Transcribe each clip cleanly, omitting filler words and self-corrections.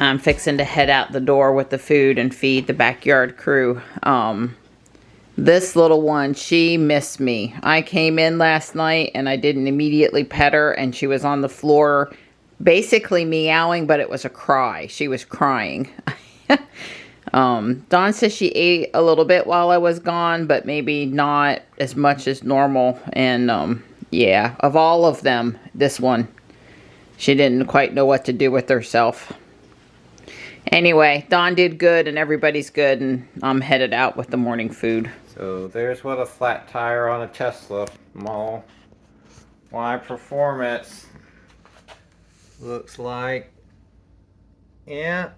I'm fixing to head out the door with the food and feed the backyard crew. This little one, she missed me. I came in last night and I didn't immediately pet her, and she was on the floor basically meowing, but it was a cry. She was crying. Dawn says she ate a little bit while I was gone, but maybe not as much as normal. And yeah, of all of them, this one, she didn't quite know what to do with herself. Anyway, Dawn did good and everybody's good, and I'm headed out with the morning food. So there's what a flat tire on a Tesla Model Y Performance looks like. Yeah.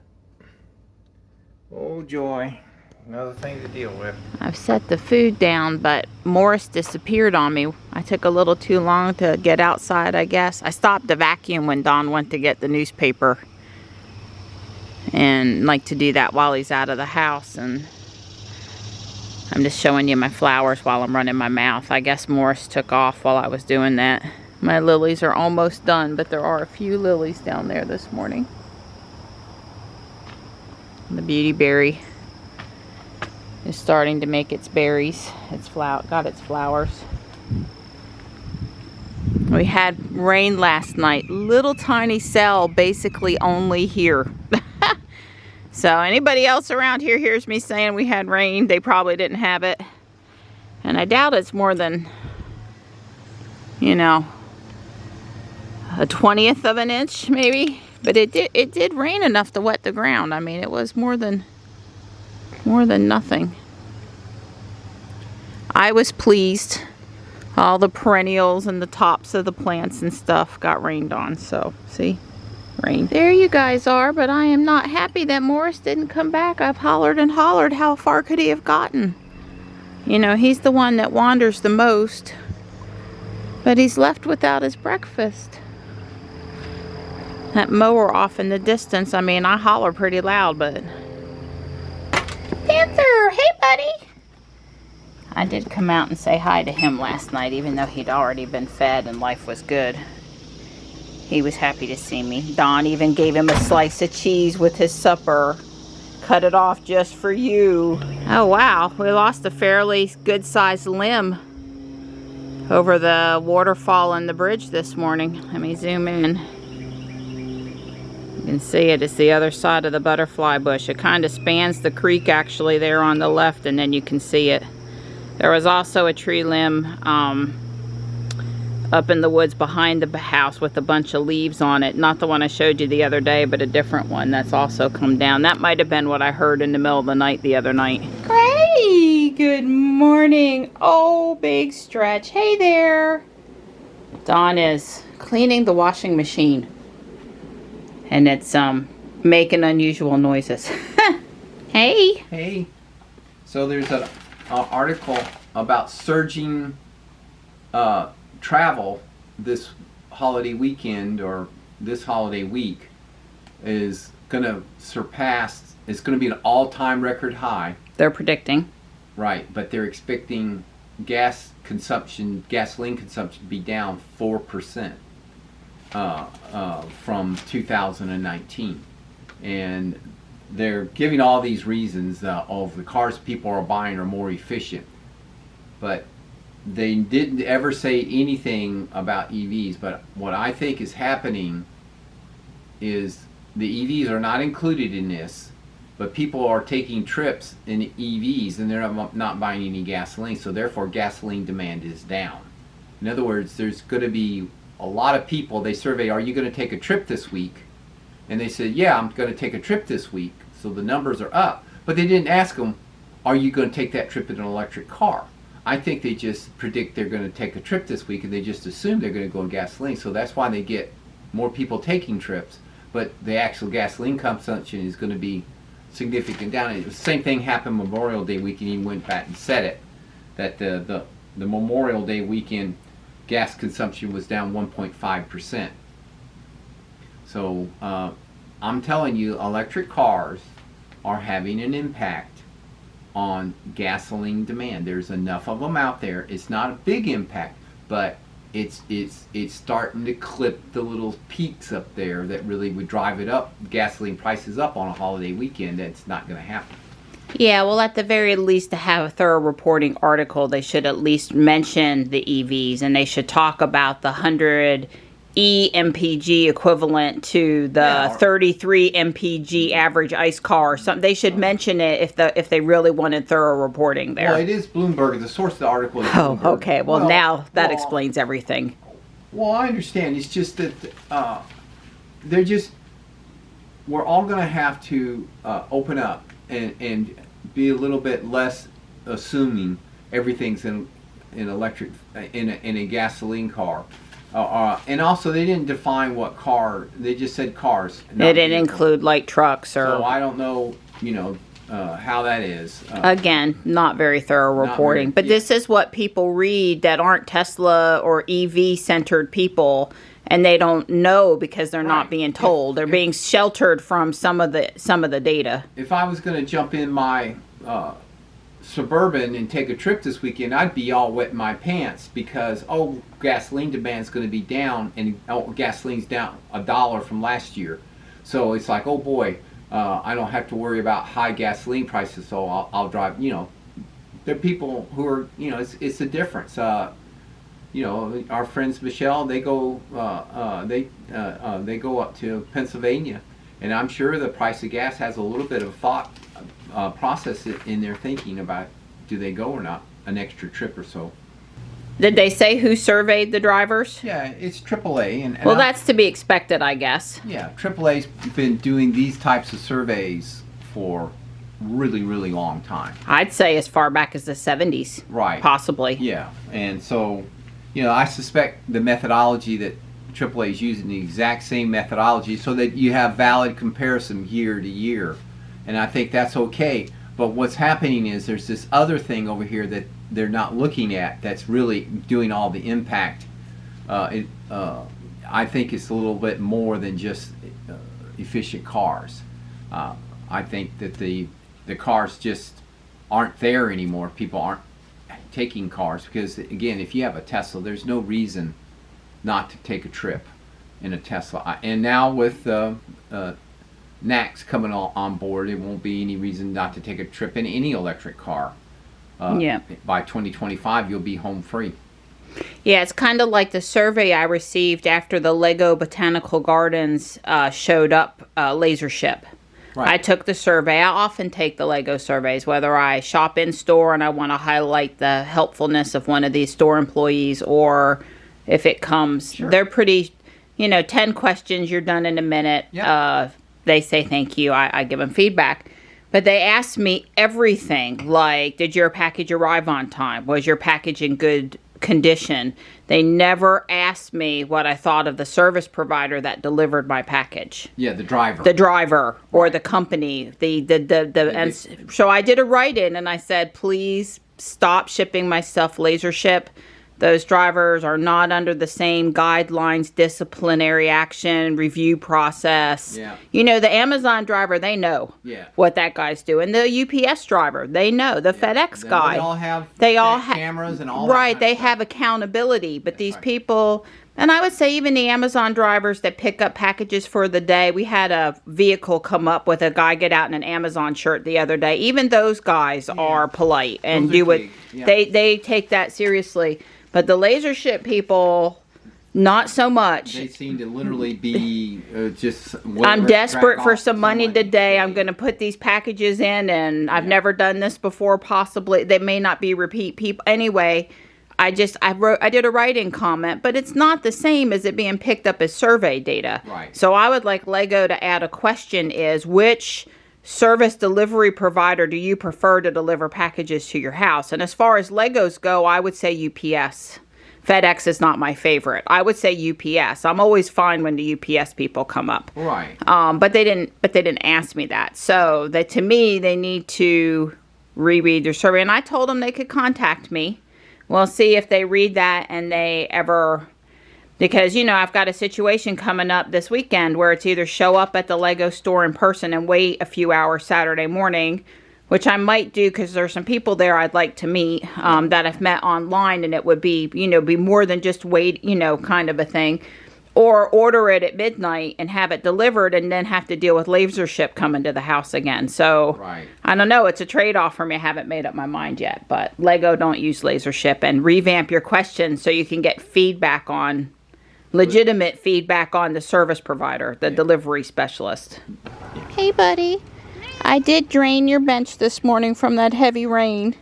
Oh joy. Another thing to deal with. I've set the food down, but Morris disappeared on me. I took a little too long to get outside, I guess. I stopped to vacuum when Don went to get the newspaper. And like to do that while he's out of the house. And I'm just showing you my flowers while I'm running my mouth. I guess Morris took off while I was doing that. My lilies are almost done, but there are a few lilies down there this morning. The beautyberry is starting to make its berries. It's got its flowers. We had rain last night. Little tiny cell, basically only here. So anybody else around here hears me saying we had rain, they probably didn't have it. And I doubt it's more than, you know, a 1/20th of an inch maybe. But it did rain enough to wet the ground. I mean, it was more than nothing. I was pleased. All the perennials and the tops of the plants and stuff got rained on. So, see? Rain. There you guys are, but I am not happy that Morris didn't come back. I've hollered and hollered. How far could he have gotten? You know, he's the one that wanders the most. But he's left without his breakfast. That mower off in the distance, I mean, I holler pretty loud, but... Panther! Hey, buddy! I did come out and say hi to him last night, even though he'd already been fed and life was good. He was happy to see me. Don even gave him a slice of cheese with his supper. Cut it off just for you. Oh, wow. We lost a fairly good-sized limb over the waterfall and the bridge this morning. Let me zoom in. You can see it. It's the other side of the butterfly bush. It kind of spans the creek actually there on the left, and then you can see it. There was also a tree limb up in the woods behind the house with a bunch of leaves on it. Not the one I showed you the other day, but a different one that's also come down. That might have been what I heard in the middle of the night the other night. Gray! Good morning. Oh, big stretch. Hey there. Dawn is cleaning the washing machine. And it's making unusual noises. Hey. Hey. So there's an article about surging travel this holiday weekend, or this holiday week is going to surpass, it's going to be an all-time record high. They're predicting. Right, but they're expecting gasoline consumption to be down 4% from 2019. And they're giving all these reasons of the cars people are buying are more efficient. But they didn't ever say anything about EVs. But what I think is happening is the EVs are not included in this, but people are taking trips in EVs and they're not buying any gasoline, so therefore gasoline demand is down. In other words, there's going to be a lot of people, they survey, are you going to take a trip this week? And they said, yeah, I'm going to take a trip this week. So the numbers are up. But they didn't ask them, are you going to take that trip in an electric car? I think they just predict they're going to take a trip this week, and they just assume they're going to go in gasoline. So that's why they get more people taking trips. But the actual gasoline consumption is going to be significant down. The same thing happened Memorial Day weekend. He went back and said it, that the Memorial Day weekend gas consumption was down 1.5%. So I'm telling you, electric cars are having an impact on gasoline demand. There's enough of them out there. It's not a big impact, but it's starting to clip the little peaks up there that really would drive it up, gasoline prices up on a holiday weekend. That's not going to happen. Yeah, well, at the very least, to have a thorough reporting article, they should at least mention the EVs, and they should talk about the 100 mpg equivalent to the 33 mpg average ICE car or something. They should mention it if they really wanted thorough reporting there. Well, it is Bloomberg. The source of the article is Bloomberg. Oh, okay. Well, now that explains everything. Well, I understand. It's just that we're all going to have to open up and be a little bit less assuming everything's in electric in a gasoline car. And also, they didn't define what car. They just said cars. They didn't include light trucks or. So I don't know, how that is. Again, not very thorough reporting. But this is what people read that aren't Tesla or EV centered people, and they don't know because they're not being told. They're being sheltered from some of the data. If I was going to jump in my Suburban and take a trip this weekend, I'd be all wet in my pants because gasoline demand is going to be down, and gasoline's down $1 from last year, so it's like, oh boy, I don't have to worry about high gasoline prices, so I'll drive. There are people who are, it's a difference. Our friends Michelle, they go up to Pennsylvania, and I'm sure the price of gas has a little bit of thought process in their thinking about, do they go or not, an extra trip or so. Did they say who surveyed the drivers? Yeah, it's AAA. And well, that's to be expected, I guess. Yeah, AAA's been doing these types of surveys for really, really long time. I'd say as far back as the 70s. Right. Possibly. Yeah, and so, I suspect the methodology that AAA is using, the exact same methodology, so that you have valid comparison year to year. And I think that's okay. But what's happening is there's this other thing over here that they're not looking at that's really doing all the impact. I think it's a little bit more than just efficient cars. I think that the cars just aren't there anymore. People aren't taking cars because, again, if you have a Tesla, there's no reason not to take a trip in a Tesla. And now with NACS coming on board, it won't be any reason not to take a trip in any electric car. By 2025, you'll be home free. Yeah, it's kind of like the survey I received after the Lego Botanical Gardens showed up laser ship. Right. I took the survey. I often take the Lego surveys, whether I shop in store and I want to highlight the helpfulness of one of these store employees, or if it comes, they're pretty, 10 questions, you're done in a minute. Yep. They say thank you. I give them feedback. But they asked me everything, like, did your package arrive on time? Was your package in good condition? They never asked me what I thought of the service provider that delivered my package. Yeah, the driver. The driver or the company. So I did a write-in and I said, please stop shipping my stuff laser ship. Those drivers are not under the same guidelines, disciplinary action, review process. Yeah. The Amazon driver, they know what that guy's doing. The UPS driver, they know. The FedEx guy. They all have cameras and all that. Right, they have accountability. But these people, and I would say even the Amazon drivers that pick up packages for the day, we had a vehicle come up with a guy get out in an Amazon shirt the other day. Even those guys are polite and do it. Yeah. They take that seriously. But the laser ship people, not so much. They seem to literally be just... I'm desperate for some money today. I'm going to put these packages in, and I've never done this before, possibly. They may not be repeat people. Anyway, I did a write-in comment, but it's not the same as it being picked up as survey data. Right. So I would like Lego to add a question is, which service delivery provider do you prefer to deliver packages to your house? And as far as Legos go, I would say UPS. FedEx is not my favorite. I would say UPS. I'm always fine when the UPS people come up. Right. But they didn't ask me that. So to me, they need to reread their survey. And I told them they could contact me. We'll see if they read that and they ever... Because, I've got a situation coming up this weekend where it's either show up at the Lego store in person and wait a few hours Saturday morning, which I might do because there's some people there I'd like to meet that I've met online, and it would be, you know, be more than just wait, you know, kind of a thing. Or order it at midnight and have it delivered and then have to deal with laser ship coming to the house again. So, right. I don't know. It's a trade-off for me. I haven't made up my mind yet. But Lego don't use laser ship. And revamp your questions so you can get feedback on, legitimate feedback on the service provider, the delivery specialist. Hey, buddy. I did drain your bench this morning from that heavy rain.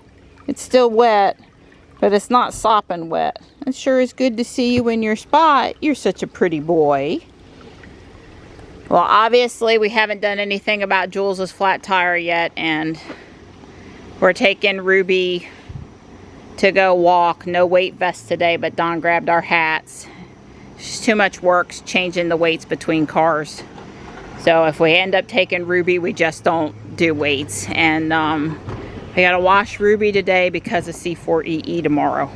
It's still wet, but it's not sopping wet. It sure is good to see you in your spot. You're such a pretty boy. Well, obviously, we haven't done anything about Jules's flat tire yet, and we're taking Ruby to go walk. No weight vest today, but Don grabbed our hats. It's just too much work changing the weights between cars. So if we end up taking Ruby, we just don't do weights. And I gotta wash Ruby today because of C4EE tomorrow.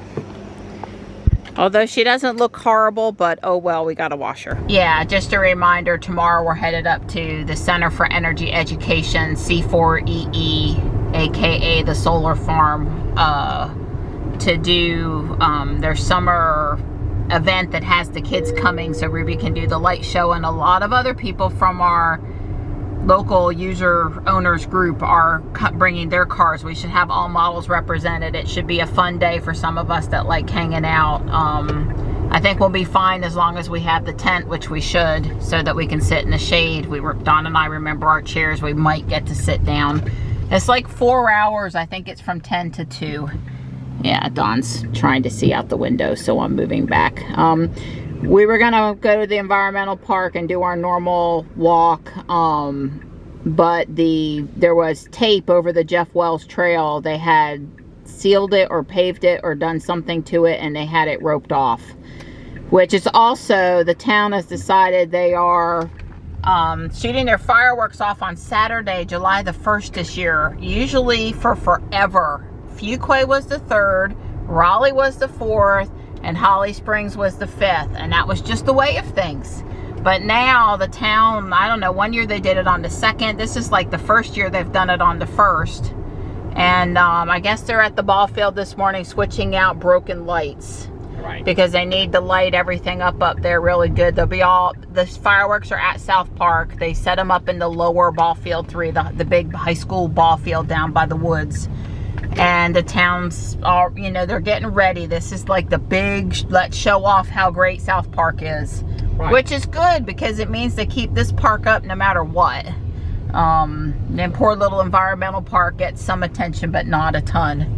Although she doesn't look horrible, but oh well, we gotta wash her. Yeah, just a reminder, tomorrow we're headed up to the Center for Energy Education, C4EE, aka the solar farm, to do their summer event that has the kids coming so Ruby can do the light show, and a lot of other people from our local user owners group are bringing their cars. We should have all models represented. It should be a fun day for some of us that like hanging out. I think we'll be fine as long as we have the tent, which we should, so that we can sit in the shade. Don and I remember our chairs. We might get to sit down. It's like 4 hours. I think it's from 10 to 2. Yeah, Don's trying to see out the window, so I'm moving back. We were gonna go to the environmental park and do our normal walk, but there was tape over the Jeff Wells Trail. They had sealed it or paved it or done something to it, and they had it roped off. Which is also, the town has decided they are shooting their fireworks off on Saturday, July the 1st this year, usually for forever. Fuquay was the 3rd, Raleigh was the 4th, and Holly Springs was the 5th, and that was just the way of things. But now the town, I don't know, one year they did it on the 2nd. This is like the first year they've done it on the 1st. And I guess they're at the ball field this morning switching out broken lights. Right. Because they need to light everything up there really good. They'll be the fireworks are at South Park. They set them up in the lower ball field 3, the big high school ball field down by the woods. And the towns are, you know, they're getting ready. This is like the big, let's show off how great South Park is. Right. Which is good because it means they keep this park up no matter what. Then poor little environmental park gets some attention, but not a ton.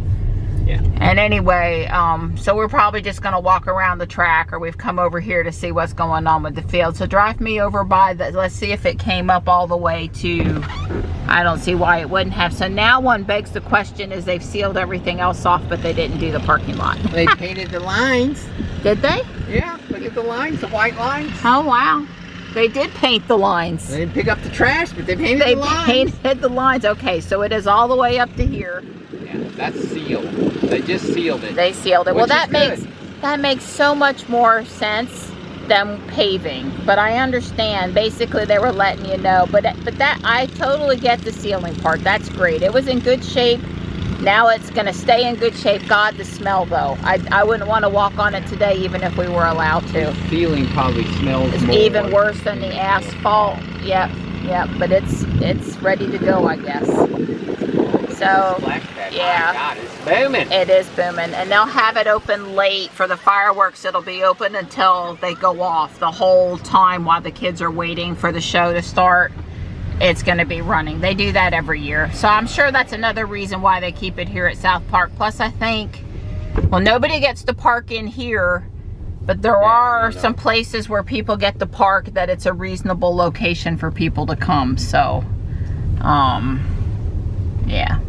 Yeah. And anyway, so we're probably just going to walk around the track, or we've come over here to see what's going on with the field. So drive me over by let's see if it came up all the way to, I don't see why it wouldn't have. So now one begs the question, is they've sealed everything else off, but they didn't do the parking lot. They painted the lines. Did they? Yeah, look at the lines, the white lines. Oh, wow. They did paint the lines. They didn't pick up the trash, but they painted the lines. They painted the lines. Okay, so it is all the way up to here. Yeah, that's sealed. They just sealed it. They sealed it. Well, that makes so much more sense than paving. But I understand. Basically, they were letting you know. But that, I totally get the sealing part. That's great. It was in good shape. Now it's going to stay in good shape. God, the smell, though. I wouldn't want to walk on it today, even if we were allowed to. The feeling probably smells more. It's even worse than the asphalt. Yep. But it's ready to go, I guess. So, yeah. God, it's booming. It is booming. And they'll have it open late for the fireworks. It'll be open until they go off. The whole time while the kids are waiting for the show to start, it's going to be running. They do that every year. So I'm sure that's another reason why they keep it here at South Park. Plus, I think, well, nobody gets to park in here, but there are some places where people get to park that it's a reasonable location for people to come. So, yeah.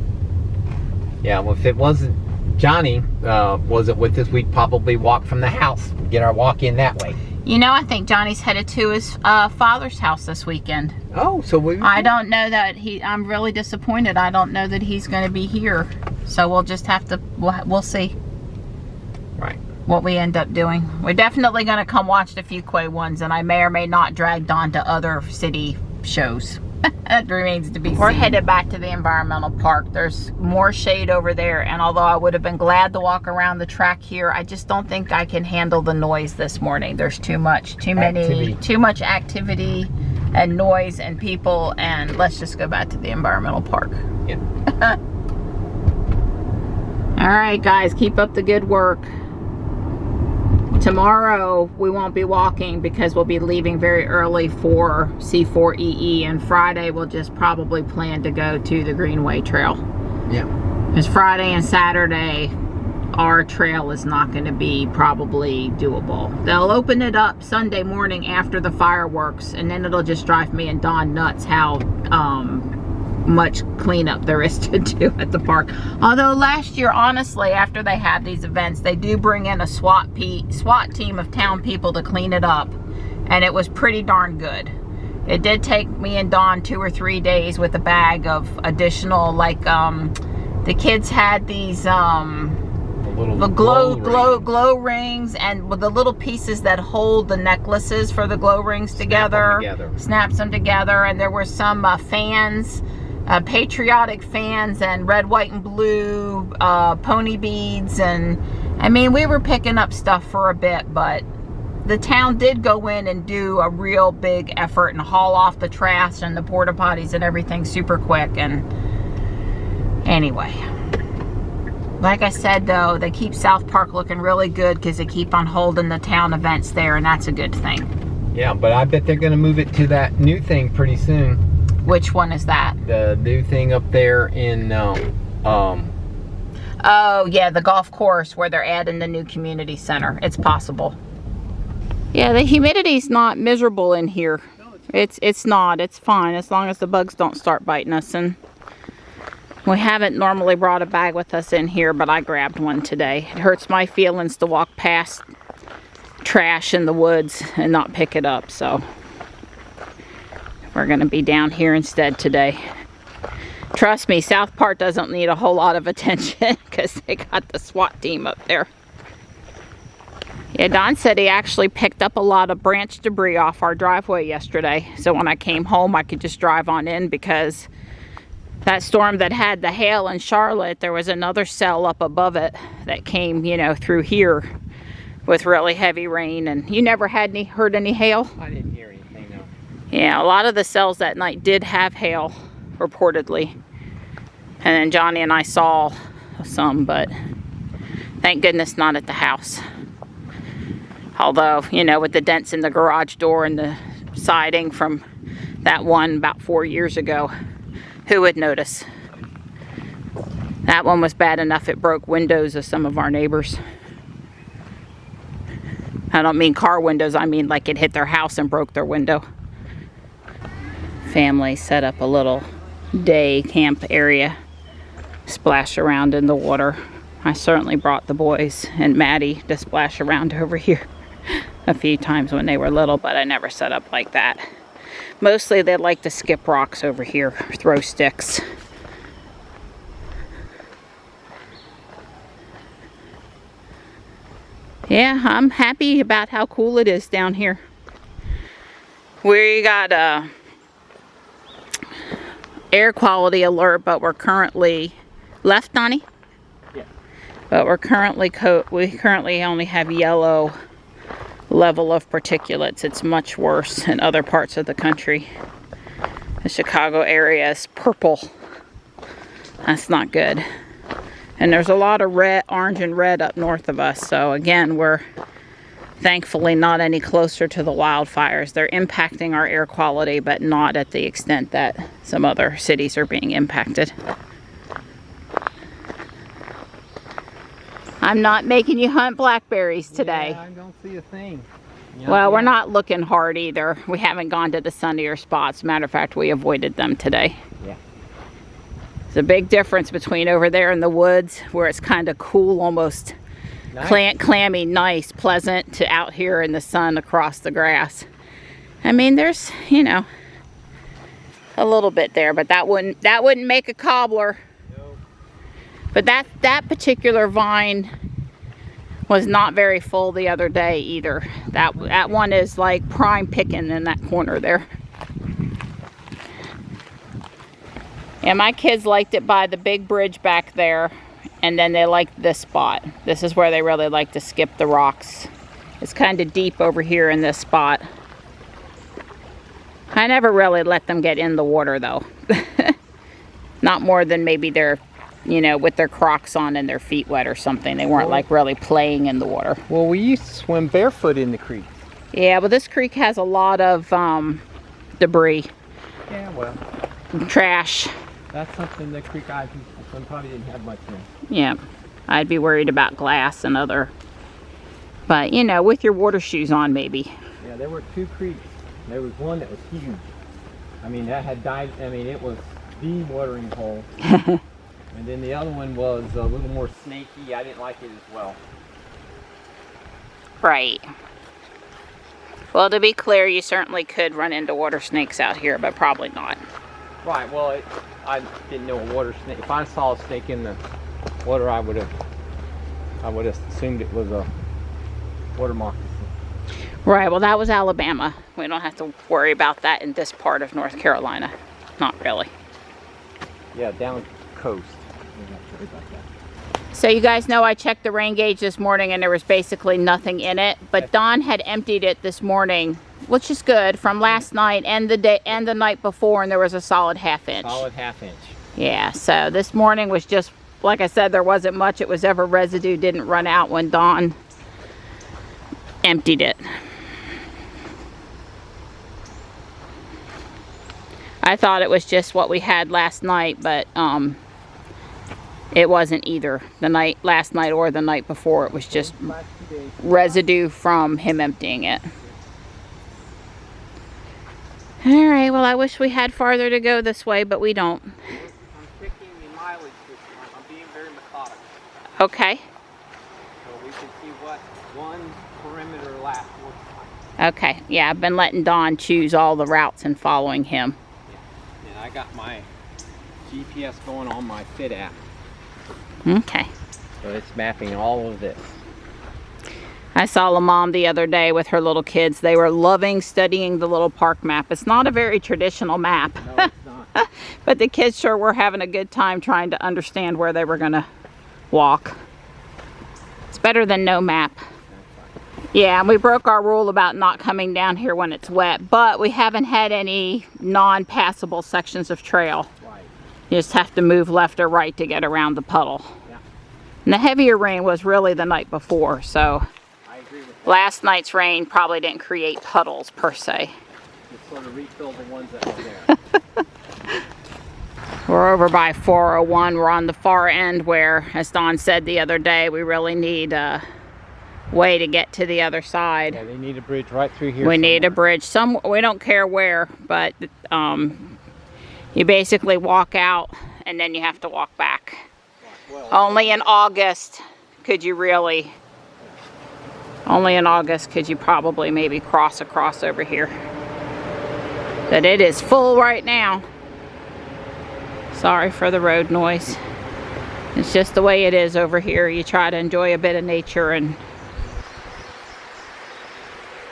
Yeah, well, if it wasn't Johnny wasn't with us, we'd probably walk from the house, get our walk in that way. You know, I think Johnny's headed to his father's house this weekend. Oh, so I don't know that I'm really disappointed. I don't know that he's going to be here. So we'll just have to, we'll see. Right. What we end up doing. We're definitely going to come watch the Fuquay ones, and I may or may not drag Don to other city shows. That remains to be seen. We're headed back to the environmental park. There's more shade over there, and although I would have been glad to walk around the track here, I just don't think I can handle the noise this morning. There's too much activity and noise and people, and let's just go back to the environmental park. Yeah. All right, guys, keep up the good work. Tomorrow we won't be walking because we'll be leaving very early for C4EE, and Friday we'll just probably plan to go to the Greenway Trail. Yeah. Because Friday and Saturday our trail is not going to be probably doable. They'll open it up Sunday morning after the fireworks, and then it'll just drive me and Dawn nuts how much cleanup there is to do at the park. Although last year, honestly, after they have these events, they do bring in a SWAT team of town people to clean it up, and it was pretty darn good. It did take me and Dawn 2 or 3 days with a bag of additional, like, the kids had these the glow rings, and with the little pieces that hold the necklaces for the glow rings together. Snaps them together, and there were some fans, patriotic fans, and red, white, and blue pony beads, and I mean, we were picking up stuff for a bit, but the town did go in and do a real big effort and haul off the trash and the porta potties and everything super quick. And anyway, like I said, though, they keep South Park looking really good because they keep on holding the town events there, and that's a good thing. Yeah, but I bet they're going to move it to that new thing pretty soon. Which one is that? The new thing up there in, oh, yeah, the golf course where they're adding the new community center. It's possible. Yeah, the humidity's not miserable in here. It's not. It's fine as long as the bugs don't start biting us. And we haven't normally brought a bag with us in here, but I grabbed one today. It hurts my feelings to walk past trash in the woods and not pick it up, so we're going to be down here instead today. Trust me, South Park doesn't need a whole lot of attention because they got the SWAT team up there. Yeah, Don said he actually picked up a lot of branch debris off our driveway yesterday, so when I came home I could just drive on in, because that storm that had the hail in Charlotte, there was another cell up above it that came, you know, through here with really heavy rain. And you never had heard any hail? I didn't hear anything, no. Yeah, a lot of the cells that night did have hail, reportedly. And then Johnny and I saw some, but thank goodness not at the house. Although, you know, with the dents in the garage door and the siding from that one about 4 years ago, who would notice? That one was bad enough it broke windows of some of our neighbors. I don't mean car windows, I mean like it hit their house and broke their window. Family set up a little day camp area, splash around in the water. I certainly brought the boys and Maddie to splash around over here a few times when they were little, but I never set up like that. Mostly they like to skip rocks over here, throw sticks. Yeah, I'm happy about how cool it is down here. We got a air quality alert, but we're currently left, Donnie? Yeah. But we're currently we currently only have yellow level of particulates. It's much worse in other parts of the country. The Chicago area is purple. That's not good. And there's a lot of red, orange and red up north of us. So again, we're thankfully not any closer to the wildfires. They're impacting our air quality, but not at the extent that some other cities are being impacted. I'm not making you hunt blackberries today. Yeah, I don't see a thing. Well, we're not looking hard either. We haven't gone to the sunnier spots. Matter of fact, we avoided them today. Yeah. There's a big difference between over there in the woods, where it's kind of cool, almost nice. Clammy, nice, pleasant, to out here in the sun across the grass. I mean, there's, you know, a little bit there, but that wouldn't make a cobbler. But that particular vine was not very full the other day either. That one is like prime picking in that corner there. Yeah, my kids liked it by the big bridge back there, and then they liked this spot. This is where they really like to skip the rocks. It's kind of deep over here in this spot. I never really let them get in the water though. Not more than maybe they're, you know, with their Crocs on and their feet wet or something. They weren't like really playing in the water. Well, we used to swim barefoot in the creek. Yeah, well this creek has a lot of debris. Yeah, well. Trash. That's something the creek I probably didn't have much in. Yeah, I'd be worried about glass and other, but you know, with your water shoes on maybe. Yeah, there were 2 creeks. There was one that was huge. I mean, that had died, I mean, it was the watering hole. And then the other one was a little more snaky. I didn't like it as well. Right. Well, to be clear, you certainly could run into water snakes out here, but probably not. Right, well, I didn't know a water snake. If I saw a snake in the water, I would have assumed it was a water moccasin. Right, well that was Alabama. We don't have to worry about that in this part of North Carolina. Not really. Yeah, down coast. We don't have to worry about that. So you guys know I checked the rain gauge this morning and there was basically nothing in it, but Don had emptied it this morning, which is good, from last night and the night before, and there was a solid ½ inch. Solid ½ inch. Yeah, so this morning was just, like I said, there wasn't much. It was ever residue didn't run out when Don emptied it. I thought it was just what we had last night, but it wasn't either. Last night or the night before, it was just residue from him emptying it. All right, well I wish we had farther to go this way, but we don't. I'm checking the mileage this time. I'm being very methodical. Okay. So we can see what one perimeter lap looks like. Okay, yeah, I've been letting Don choose all the routes and following him. And I got my GPS going on my Fit app. Okay. So it's mapping all of this. I saw a mom the other day with her little kids. They were loving studying the little park map. It's not a very traditional map. No, it's not. But the kids sure were having a good time trying to understand where they were going to walk. It's better than no map. Yeah, and we broke our rule about not coming down here when it's wet, but we haven't had any non-passable sections of trail. Right. You just have to move left or right to get around the puddle. Yeah. And the heavier rain was really the night before, so I agree with that. last night's rain probably didn't create puddles per se. Just sort of refill the ones that were there. We're over by 401. We're on the far end where, as Don said the other day, we really need a way to get to the other side. Yeah, they need a bridge right through here. We need a bridge. We don't care where, but you basically walk out and then you have to walk back. Well, Only in August could you probably maybe cross across over here. But it is full right now. Sorry for the road noise. It's just the way it is over here. You try to enjoy a bit of nature and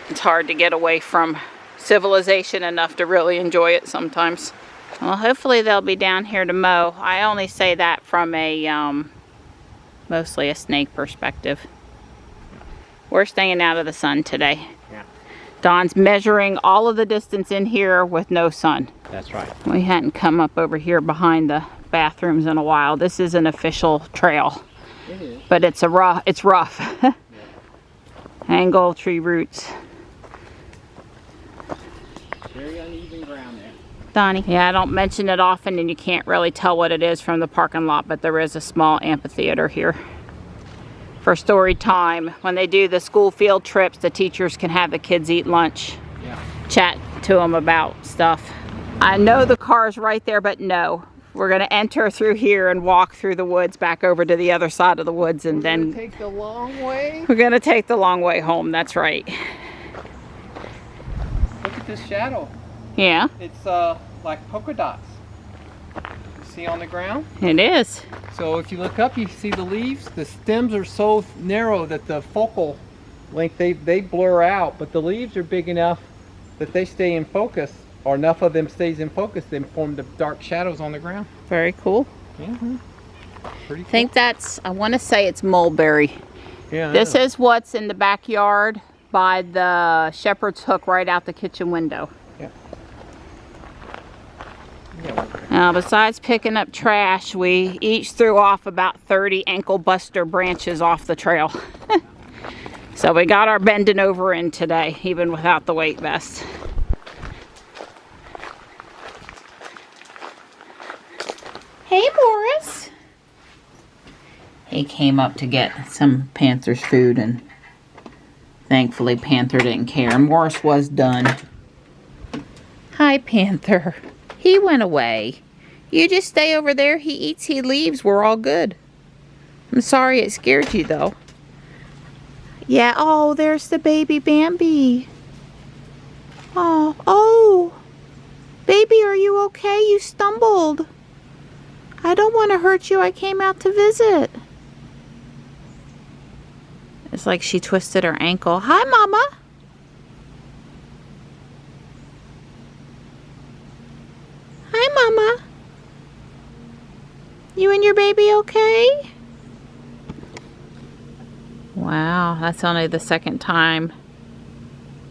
it's hard to get away from civilization enough to really enjoy it sometimes. Well, hopefully they'll be down here to mow. I only say that from a mostly a snake perspective. We're staying out of the sun today. Yeah. Don's measuring all of the distance in here with no sun. That's right. We hadn't come up over here behind the bathrooms in a while. This is an official trail. It is. But it's rough. Yeah. Angle, tree roots. Very uneven ground there. Donnie. Yeah, I don't mention it often and you can't really tell what it is from the parking lot, but there is a small amphitheater here for story time. When they do the school field trips, the teachers can have the kids eat lunch. Yeah. Chat to them about stuff. I know the car's right there, but no. We're going to enter through here and walk through the woods back over to the other side of the woods, and then take the long way. we're going to take the long way home. That's right. Look at this shadow. Yeah, It's like polka dots. You see on the ground? it is. So if you look up, you see the leaves. The stems are so narrow that the focal length, they blur out, but the leaves are big enough that they stay in focus or enough of them stays in focus, they form the dark shadows on the ground. Very cool. Yeah. Pretty I cool. think that's, I want to say it's mulberry. Yeah. This is what's in the backyard by the shepherd's hook right out the kitchen window. Yeah. Now, besides picking up trash, we each threw off about 30 ankle buster branches off the trail. So we got our bending over in today, even without the weight vest. Hey, Morris. He came up to get some Panther's food, and thankfully Panther didn't care. Morris was done. Hi, Panther. He went away. You just stay over there. He eats, he leaves. We're all good. I'm sorry it scared you, though. Yeah, oh, there's the baby Bambi. Oh. Baby, are you okay? You stumbled. I don't want to hurt you. I came out to visit. It's like she twisted her ankle. Hi, Mama. Hi, Mama. You and your baby okay? Wow, that's only the second time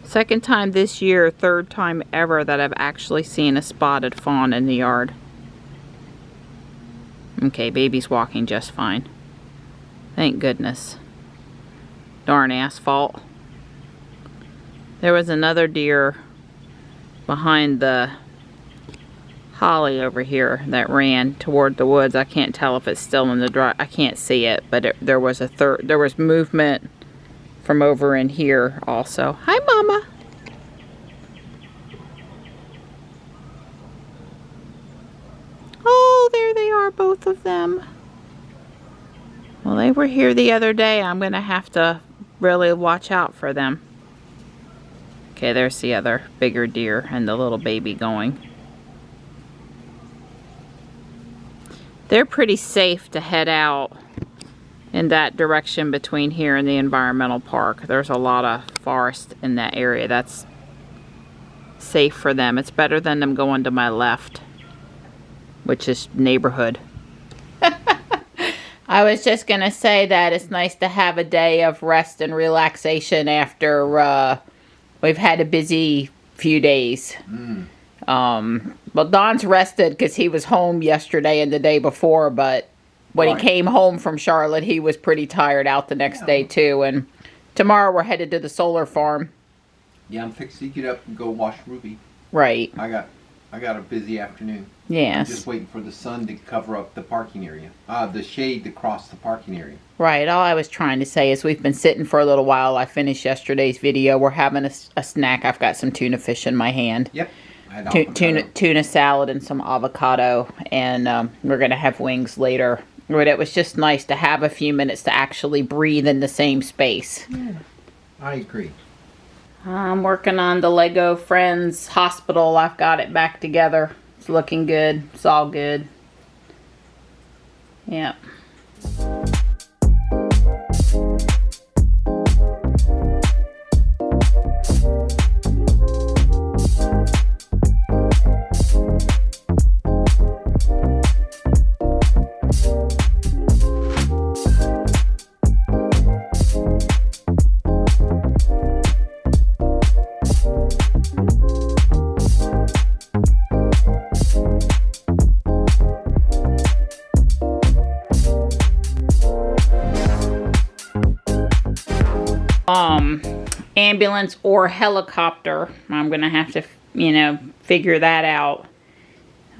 this year, third time ever that I've actually seen a spotted fawn in the yard. Okay, baby's walking just fine. Thank goodness. Darn asphalt. There was another deer behind the holly over here that ran toward the woods. I can't tell if it's still in the dry. I can't see it, but there was movement from over in here also. Hi, Mama. Oh, there they are, both of them. Well, they were here the other day. I'm gonna have to really watch out for them. Okay, there's the other bigger deer and the little baby going. They're pretty safe to head out in that direction between here and the environmental park. There's a lot of forest in that area. That's safe for them. It's better than them going to my left, which is neighborhood. I was just going to say that it's nice to have a day of rest and relaxation after we've had a busy few days. Well, Don's rested because he was home yesterday and the day before, but when he came home from Charlotte, he was pretty tired out the next day too. And tomorrow we're headed to the solar farm. Yeah, I'm fixing to get up and go wash Ruby. Right. I got a busy afternoon. Yes. I'm just waiting for the sun to cover up the parking area. The shade to cross the parking area. Right. All I was trying to say is we've been sitting for a little while. I finished yesterday's video. We're having a snack. I've got some tuna fish in my hand. Yep. Tuna salad and some avocado, and we're gonna have wings later. But it was just nice to have a few minutes to actually breathe in the same space. Yeah, I agree. I'm working on the Lego Friends Hospital. I've got it back together. It's looking good. It's all good. Yeah. Ambulance or helicopter. I'm gonna have to, figure that out.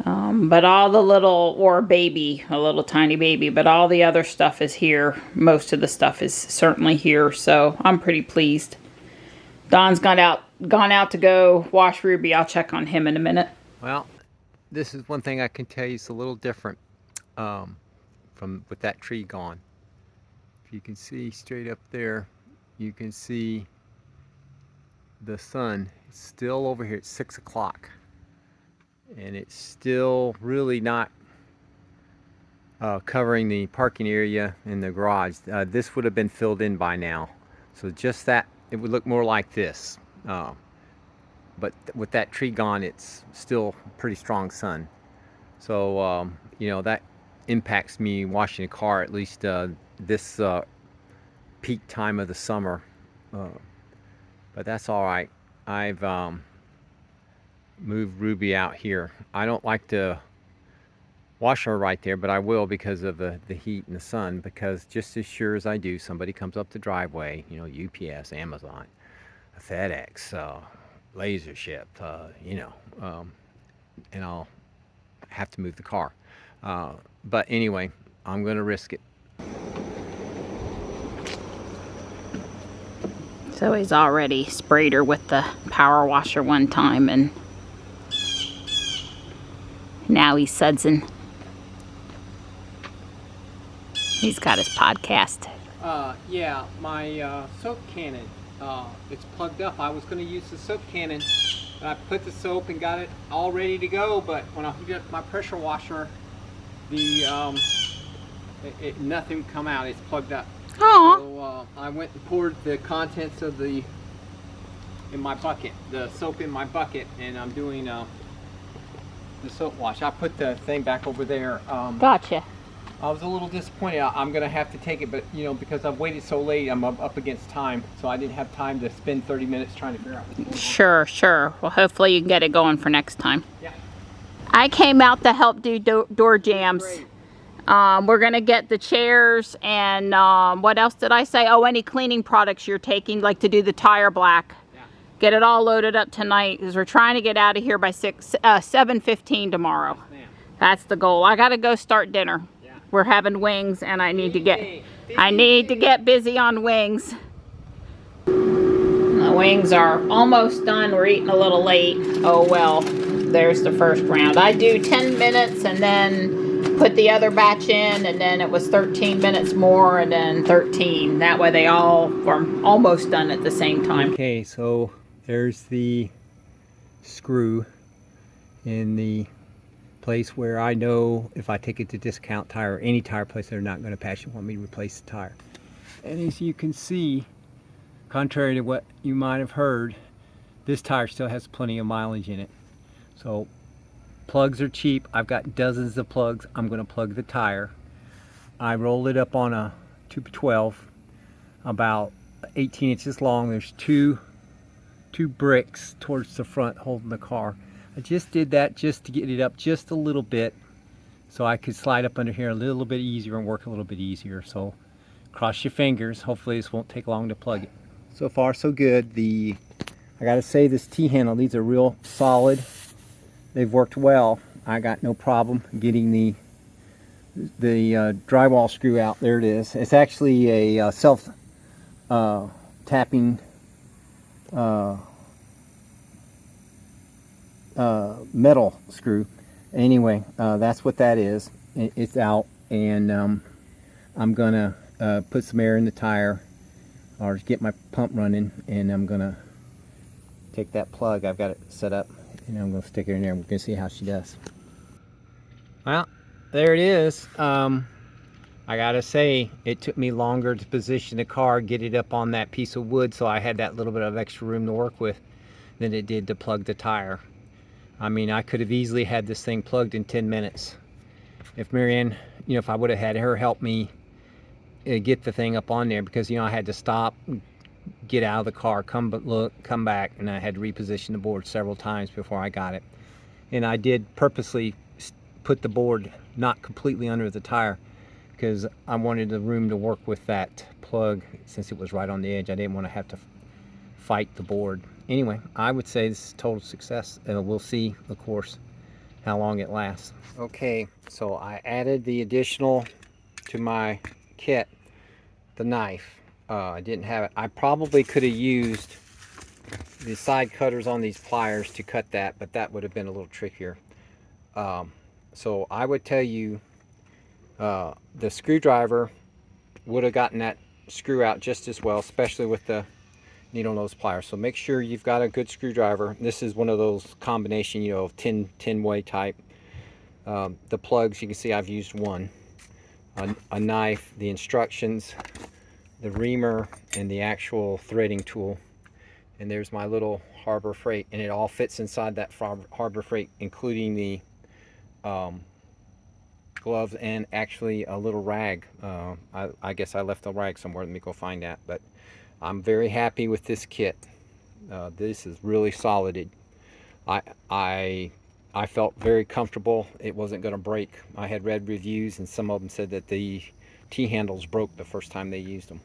But all the little, or baby, a little tiny baby, but all the other stuff is here. Most of the stuff is certainly here, so I'm pretty pleased. Don's gone out to go wash Ruby. I'll check on him in a minute. Well, this is one thing I can tell you is a little different with that tree gone. If you can see straight up there, you can see the sun is still over here at 6 o'clock, and it's still really not covering the parking area in the garage. This would have been filled in by now, so just that it would look more like this. but with that tree gone, it's still pretty strong sun. So you know, that impacts me washing the car, at least this peak time of the summer. But that's all right. I've moved Ruby out here. I don't like to wash her right there, but I will because of the heat and the sun, because just as sure as I do, somebody comes up the driveway, you know, UPS, Amazon, FedEx, laser ship, you know, and I'll have to move the car. But anyway, I'm going to risk it. So he's already sprayed her with the power washer one time, and now he's sudsing. He's got his podcast. Yeah, my soap cannon, it's plugged up. I was going to use the soap cannon, and I put the soap and got it all ready to go, but when I hooked up my pressure washer, the nothing come out. It's plugged up. Aww. So I went and poured the contents of in my bucket, the soap in my bucket, and I'm doing the soap wash. I put the thing back over there. Gotcha. I was a little disappointed. I'm gonna have to take it, but you know, because I've waited so late, I'm up against time, so I didn't have time to spend 30 minutes trying to figure out what's going on. Sure, sure. Well, hopefully you can get it going for next time. Yeah. I came out to help do door jams. Great. We're gonna get the chairs and what else did I say? Oh, any cleaning products you're taking, like to do the tire black. Yeah. Get it all loaded up tonight, because we're trying to get out of here by 7:15 tomorrow. Man. That's the goal. I gotta go start dinner. Yeah. We're having wings, and I need to get busy on wings. The wings are almost done. We're eating a little late. Oh well, there's the first round. I do 10 minutes and then put the other batch in, and then it was 13 minutes more, and then 13. That way they all were almost done at the same time. Okay, so there's the screw in the place where I know if I take it to Discount Tire or any tire place, they're not going to passion want me to replace the tire. And as you can see, contrary to what you might have heard, this tire still has plenty of mileage in it. So plugs are cheap. I've got dozens of plugs. I'm going to plug the tire. I rolled it up on a 2x12, about 18 inches long. There's two bricks towards the front holding the car. I just did that just to get it up just a little bit so I could slide up under here a little bit easier and work a little bit easier. So cross your fingers. Hopefully this won't take long to plug it. So far so good. I gotta say, this T-handle, these are real solid. They've worked well. I got no problem getting the drywall screw out. There it is. It's actually a self tapping metal screw. Anyway, that's what that is. It's out, and I'm gonna put some air in the tire, or get my pump running, and I'm gonna take that plug. I've got it set up, and I'm gonna stick it in there. We're gonna see how she does. Well, there it is. I gotta say, it took me longer to position the car, get it up on that piece of wood, so I had that little bit of extra room to work with, than it did to plug the tire. I mean, I could have easily had this thing plugged in 10 minutes. If Marianne, you know, if I would have had her help me get the thing up on there, because, you know, I had to stop, get out of the car, come back, and I had to reposition the board several times before I got it. And I did purposely put the board not completely under the tire, because I wanted the room to work with that plug since it was right on the edge. I didn't want to have to fight the board. Anyway, I would say this is a total success, and we'll see, of course, how long it lasts. Okay, so I added the additional to my kit, the knife. I didn't have it. I probably could have used the side cutters on these pliers to cut that, but that would have been a little trickier. So I would tell you, the screwdriver would have gotten that screw out just as well, especially with the needle nose pliers. So make sure you've got a good screwdriver. This is one of those combination, you know, 10-way type. The plugs, you can see I've used one. A knife, the instructions, the reamer, and the actual threading tool. And there's my little Harbor Freight, and it all fits inside that Harbor Freight, including the gloves and actually a little rag. I guess I left a rag somewhere. Let me go find that. But I'm very happy with this kit. This is really solid. I felt very comfortable. It wasn't going to break. I had read reviews, and some of them said that the T-handles broke the first time they used them.